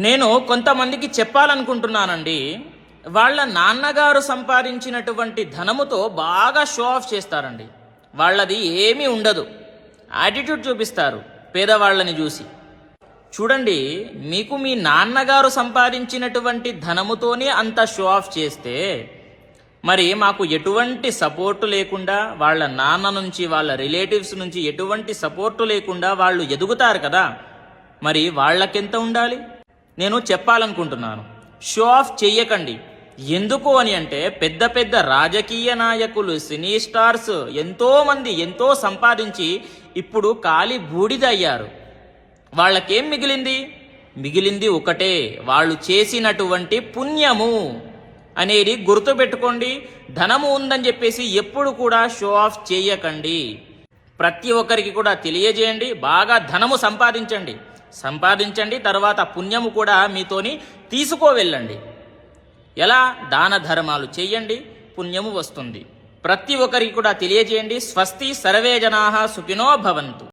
నేను కొంతమందికి చెప్పాలనుకుంటున్నానండి. వాళ్ళ నాన్నగారు సంపాదించినటువంటి ధనముతో బాగా షో ఆఫ్ చేస్తారండి. వాళ్ళది ఏమీ ఉండదు, యాటిట్యూడ్ చూపిస్తారు పేదవాళ్ళని చూసి. చూడండి, మీకు మీ నాన్నగారు సంపాదించినటువంటి ధనముతోనే అంత షో ఆఫ్ చేస్తే, మరి మాకు ఎటువంటి సపోర్టు లేకుండా, వాళ్ళ నాన్న నుంచి వాళ్ళ రిలేటివ్స్ నుంచి ఎటువంటి సపోర్టు లేకుండా వాళ్ళు ఎదుగుతారు కదా, మరి వాళ్ళకెంత ఉండాలి? నేను చెప్పాలనుకుంటున్నాను, షో ఆఫ్ చెయ్యకండి. ఎందుకు అని అంటే, పెద్ద పెద్ద రాజకీయ నాయకులు, సినీ స్టార్స్ ఎంతోమంది ఎంతో సంపాదించి ఇప్పుడు ఖాళీ బూడిద అయ్యారు. వాళ్ళకేం మిగిలింది? మిగిలింది ఒకటే, వాళ్ళు చేసినటువంటి పుణ్యము అనేది గుర్తుపెట్టుకోండి. ధనము ఉందని చెప్పేసి ఎప్పుడు కూడా షో ఆఫ్ చేయకండి. ప్రతి ఒక్కరికి కూడా తెలియజేయండి, బాగా ధనము సంపాదించండి, తర్వాత పుణ్యము కూడా మీతోని తీసుకోవెళ్ళండి. ఎలా? దాన ధర్మాలు చెయ్యండి, పుణ్యము వస్తుంది. ప్రతి ఒక్కరికి కూడా తెలియజేయండి. స్వస్తి, సర్వే జనాః సుఖినో భవంతు.